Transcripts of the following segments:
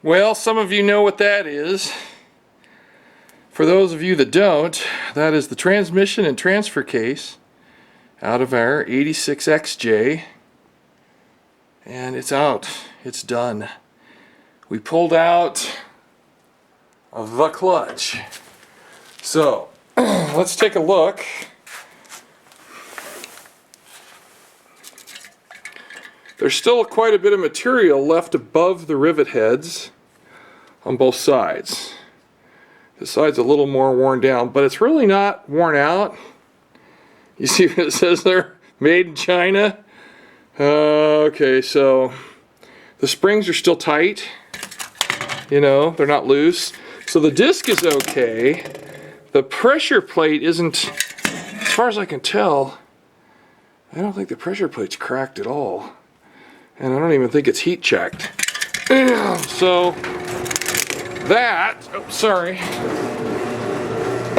Well, some of you know what that is. For those of you that don't, that is the transmission and transfer case out of our 86XJ. And it's out. It's done. We pulled out the clutch. So, let's take a look. There's still quite a bit of material left above the rivet heads on both sides. This side's a little more worn down, but it's really not worn out. You see what it says there? Made in China. Okay, so the springs are still tight. You know, they're not loose. So the disc is okay. The pressure plate isn't, as far as I can tell, I don't think the pressure plate's cracked at all. And I don't even think it's heat checked. So that, sorry.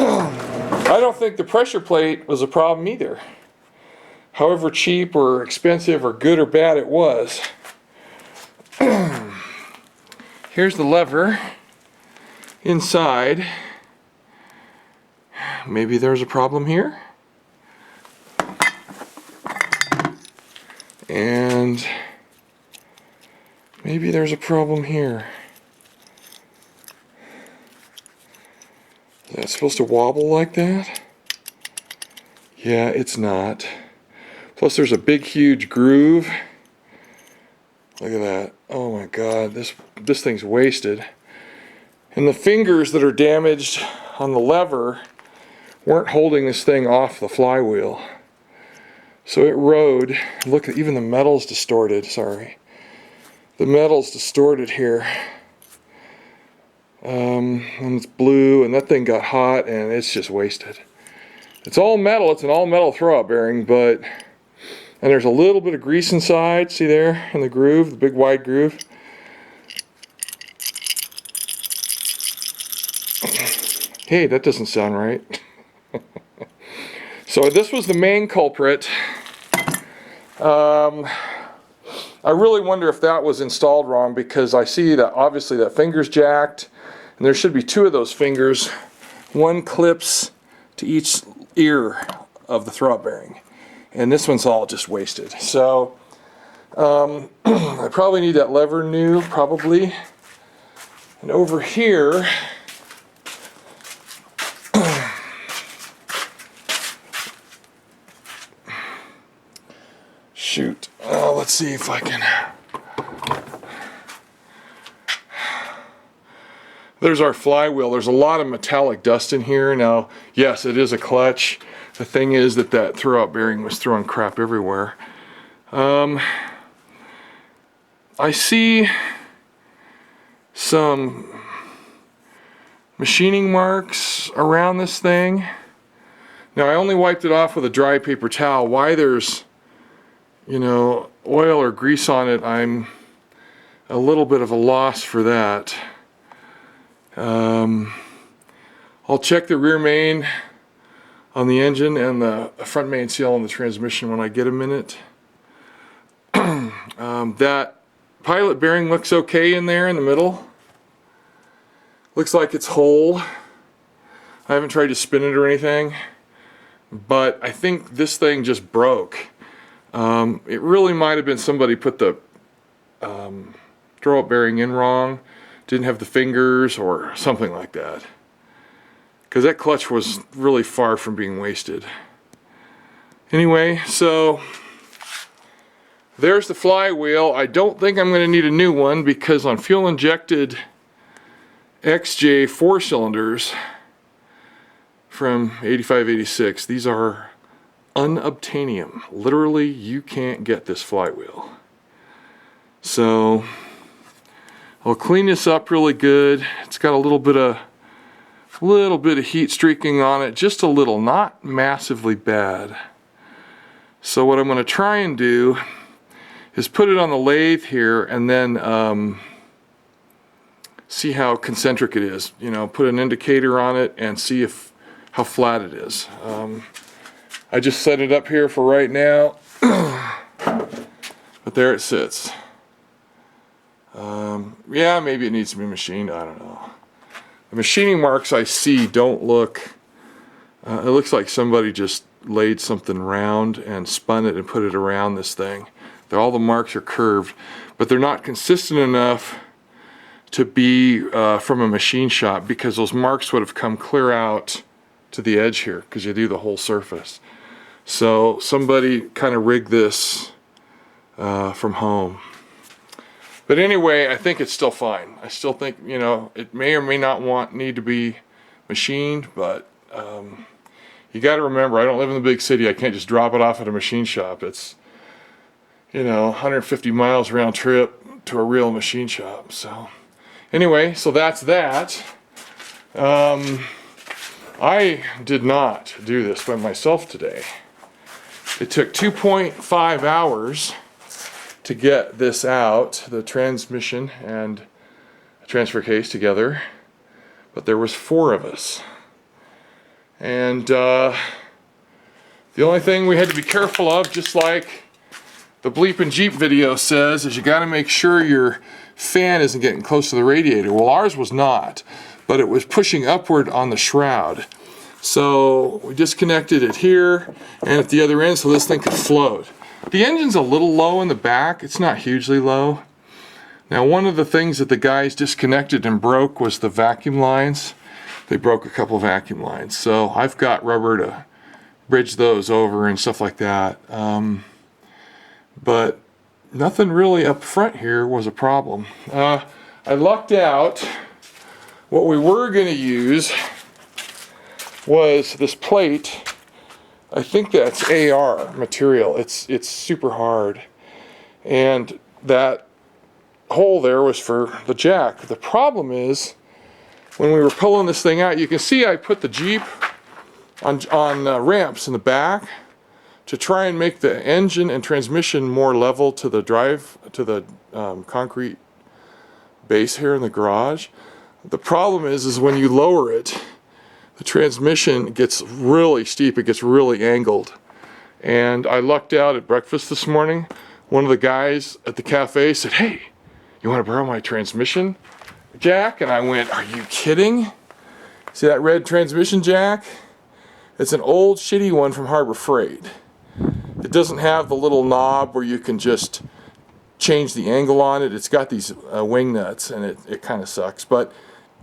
I don't think the pressure plate was a problem either. However cheap or expensive or good or bad it was. Here's the lever inside. Maybe there's a problem here. And maybe there's a problem here. Is that supposed to wobble like that? Yeah, it's not. Plus there's a big huge groove. Look at that. Oh my god, this thing's wasted. And the fingers that are damaged on the lever weren't holding this thing off the flywheel. So it rode. Look, even the metal's distorted, sorry. The metal's distorted here. And it's blue, and that thing got hot, and it's just wasted. It's all metal, it's an all metal throwout bearing, but, and there's a little bit of grease inside, see there, in the groove, the big wide groove. Hey, that doesn't sound right. So this was the main culprit. I really wonder if that was installed wrong, because I see that obviously that finger's jacked, and there should be two of those fingers. One clips to each ear of the throwout bearing, and this one's all just wasted. So I probably need that lever new, probably. And over here, shoot, let's see if I can. There's our flywheel. There's a lot of metallic dust in here. Now, yes, it is a clutch. The thing is that throwout bearing was throwing crap everywhere. I see some machining marks around this thing. Now, I only wiped it off with a dry paper towel. Why there's, you know, oil or grease on it, I'm a little bit of a loss for that. I'll check the rear main on the engine and the front main seal on the transmission when I get a minute. That pilot bearing looks okay in there in the middle. Looks like it's whole. I haven't tried to spin it or anything, but I think this thing just broke. It really might have been somebody put the throwout bearing in wrong, didn't have the fingers or something like that, because that clutch was really far from being wasted. Anyway, so there's the flywheel. I don't think I'm going to need a new one, because on fuel injected XJ 4 cylinders from 85-86, these are unobtainium. Literally, you can't get this flywheel. So I'll clean this up really good. It's got a little bit of heat streaking on it, just a little, not massively bad. So what I'm going to try and do is put it on the lathe here, and then see how concentric it is. You know, put an indicator on it and see how flat it is. I just set it up here for right now, but there it sits. yeah, maybe it needs to be machined. I don't know. The machining marks I see don't look, it looks like somebody just laid something round and spun it and put it around this thing. All the marks are curved, but they're not consistent enough to be from a machine shop, because those marks would have come clear out to the edge here, because you do the whole surface. So somebody kind of rigged this from home. But anyway, I think it's still fine. I still think, you know, it may or may not need to be machined, but you got to remember, I don't live in the big city. I can't just drop it off at a machine shop. It's, you know, 150 miles round trip to a real machine shop. So anyway, so that's that. I did not do this by myself today. It took 2.5 hours to get this out, the transmission and transfer case together, but there was 4 of us. And the only thing we had to be careful of, just like the Bleepin' Jeep video says, is you got to make sure your fan isn't getting close to the radiator. Well, ours was not, but it was pushing upward on the shroud. So we disconnected it here and at the other end so this thing could float. The engine's a little low in the back. It's not hugely low. Now, one of the things that the guys disconnected and broke was the vacuum lines. They broke a couple vacuum lines. So I've got rubber to bridge those over and stuff like that. But nothing really up front here was a problem. I lucked out. What we were going to use was this plate. I think that's AR material. It's super hard. And that hole there was for the jack. The problem is, when we were pulling this thing out, you can see I put the Jeep on ramps in the back to try and make the engine and transmission more level to the concrete base here in the garage. The problem is when you lower it, the transmission gets really steep, it gets really angled. And I lucked out at breakfast this morning. One of the guys at the cafe said, "Hey, you want to borrow my transmission jack?" And I went, "Are you kidding? See that red transmission jack? It's an old shitty one from Harbor Freight. It doesn't have the little knob where you can just change the angle on it. It's got these wing nuts, and it kind of sucks, but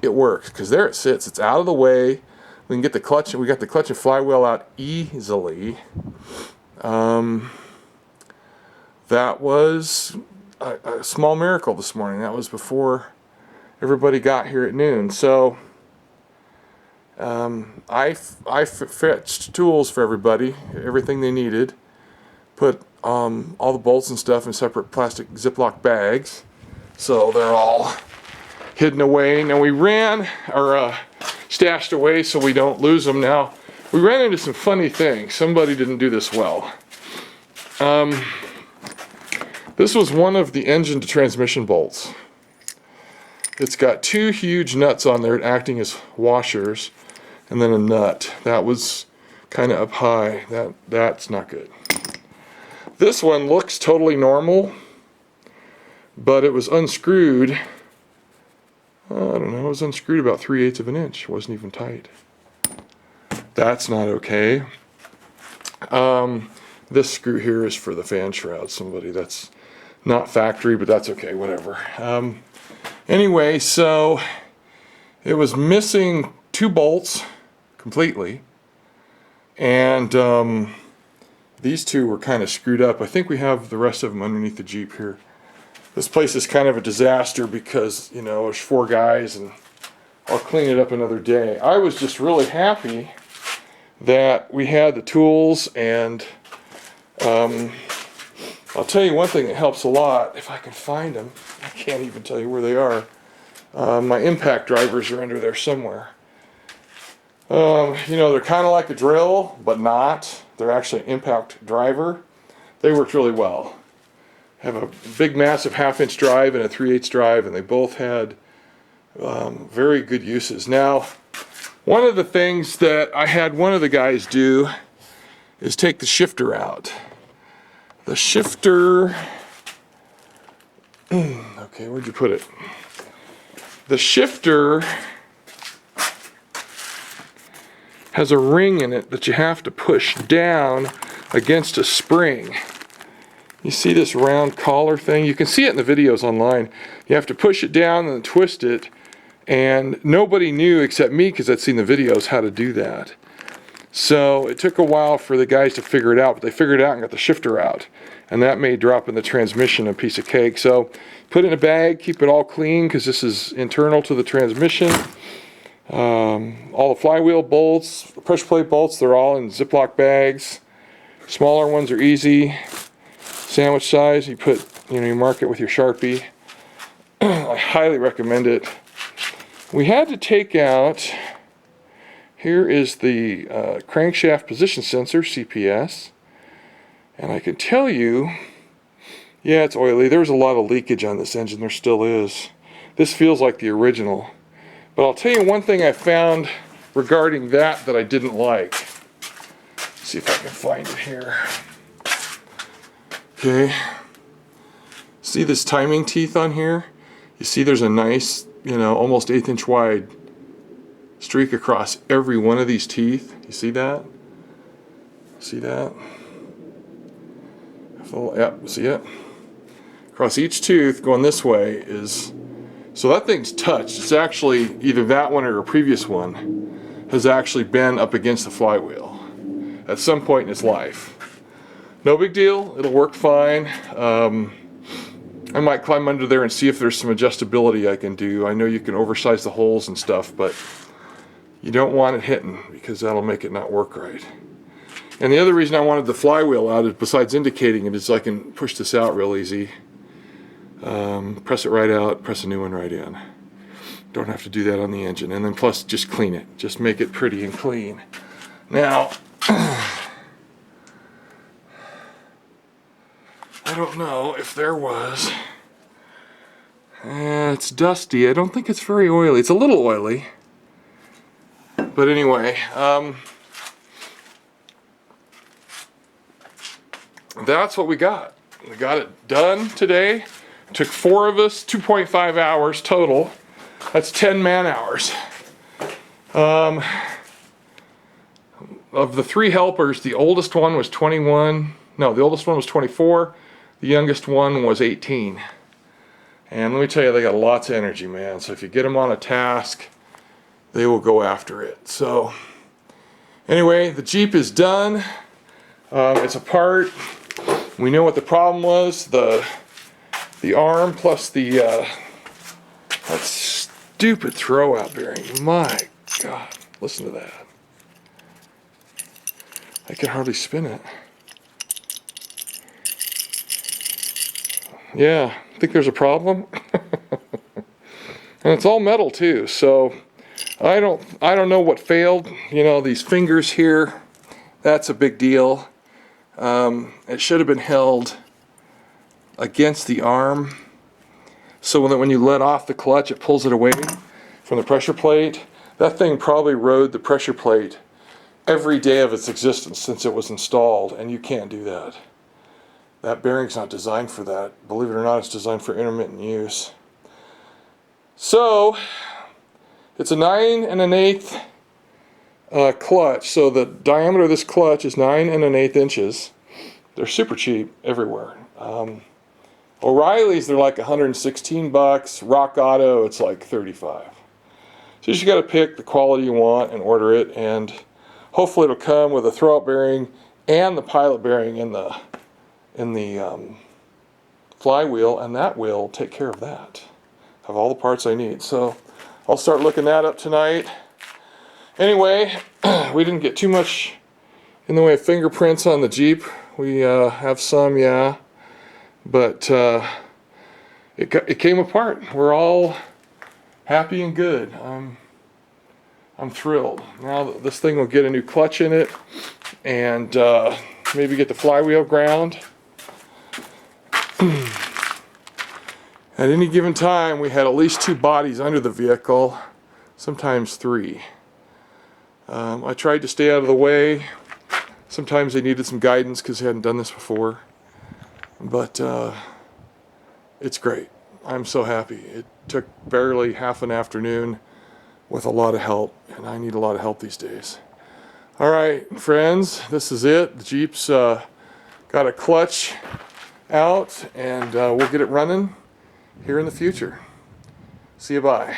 it works, because there it sits. It's out of the way. We can get the clutch, and we got the clutch and flywheel out easily." That was a small miracle this morning. That was before everybody got here at noon. So I fetched tools for everybody, everything they needed. Put all the bolts and stuff in separate plastic Ziploc bags, so they're all hidden away. Now we stashed away so we don't lose them. Now, we ran into some funny things. Somebody didn't do this well. This was one of the engine to transmission bolts. It's got 2 huge nuts on there acting as washers, and then a nut. That was kind of up high. That's not good. This one looks totally normal, but it was unscrewed. I don't know, it was unscrewed about 3/8 of an inch. It wasn't even tight. That's not okay. This screw here is for the fan shroud. That's not factory, but that's okay, whatever. Anyway, so it was missing 2 bolts completely, and these 2 were kind of screwed up. I think we have the rest of them underneath the Jeep here. This place is kind of a disaster because, you know, there's 4 guys, and I'll clean it up another day. I was just really happy that we had the tools, and I'll tell you one thing that helps a lot, if I can find them. I can't even tell you where they are. My impact drivers are under there somewhere. You know, they're kind of like a drill, but not. They're actually an impact driver. They worked really well. Have a big, massive 1/2-inch drive and a 3/8 drive, and they both had very good uses. Now, one of the things that I had one of the guys do is take the shifter out. The shifter Okay, where'd you put it? The shifter has a ring in it that you have to push down against a spring. You see this round collar thing? You can see it in the videos online. You have to push it down and twist it, and nobody knew except me, because I'd seen the videos, how to do that. So it took a while for the guys to figure it out, but they figured it out and got the shifter out. And that made dropping the transmission a piece of cake. So put it in a bag, keep it all clean, because this is internal to the transmission. All the flywheel bolts, the pressure plate bolts, they're all in Ziploc bags. Smaller ones are easy. Sandwich size, you put, you mark it with your Sharpie. I highly recommend it. We had to take out, here is the crankshaft position sensor, CPS. And I can tell you, yeah, it's oily. There was a lot of leakage on this engine. There still is. This feels like the original. But I'll tell you one thing I found regarding that I didn't like. Let's see if I can find it here. Okay. See this timing teeth on here? You see there's a nice, almost 1/8 inch wide streak across every one of these teeth. You see that? See that? Yep, see it? Across each tooth going this way is, so that thing's touched. It's actually either that one or a previous one has actually been up against the flywheel at some point in its life. No big deal, it'll work fine. I might climb under there and see if there's some adjustability I can do. I know you can oversize the holes and stuff, but you don't want it hitting, because that'll make it not work right. And the other reason I wanted the flywheel out, is besides indicating it, is I can push this out real easy. Press it right out, press a new one right in. Don't have to do that on the engine. And then plus, just clean it. Just make it pretty and clean. Now, I don't know if there was... it's dusty. I don't think it's very oily. It's a little oily. But anyway, that's what we got. We got it done today. It took 4 of us, 2.5 hours total. That's 10 man hours. Of the 3 helpers, the oldest one was 21. No, the oldest one was 24. The youngest one was 18. And let me tell you, they got lots of energy, man. So if you get them on a task, they will go after it. So anyway, the Jeep is done. It's apart. We know what the problem was. The arm plus that stupid throwout bearing. My God, listen to that. I can hardly spin it. Yeah, I think there's a problem. And it's all metal too, so I don't know what failed. These fingers here, that's a big deal. It should have been held against the arm, so that when you let off the clutch, it pulls it away from the pressure plate. That thing probably rode the pressure plate every day of its existence since it was installed, and you can't do that. That bearing's not designed for that. Believe it or not, it's designed for intermittent use. So it's a 9 1/8 clutch. So the diameter of this clutch is 9 1/8 inches. They're super cheap everywhere. O'Reilly's, they're like $116. Rock Auto, it's like $35. So you just got to pick the quality you want and order it, and hopefully it'll come with a throwout bearing and the pilot bearing in the flywheel, and that will take care of that. Have all the parts I need. So I'll start looking that up tonight. Anyway, we didn't get too much in the way of fingerprints on the Jeep. We have some, yeah, but it came apart. We're all happy and good. I'm thrilled. Now this thing will get a new clutch in it, and maybe get the flywheel ground. At any given time, we had at least 2 bodies under the vehicle, sometimes 3. I tried to stay out of the way. Sometimes they needed some guidance because they hadn't done this before. But it's great. I'm so happy. It took barely half an afternoon with a lot of help, and I need a lot of help these days. All right, friends, this is it. The Jeep's got a clutch out, and we'll get it running here in the future. See you, bye.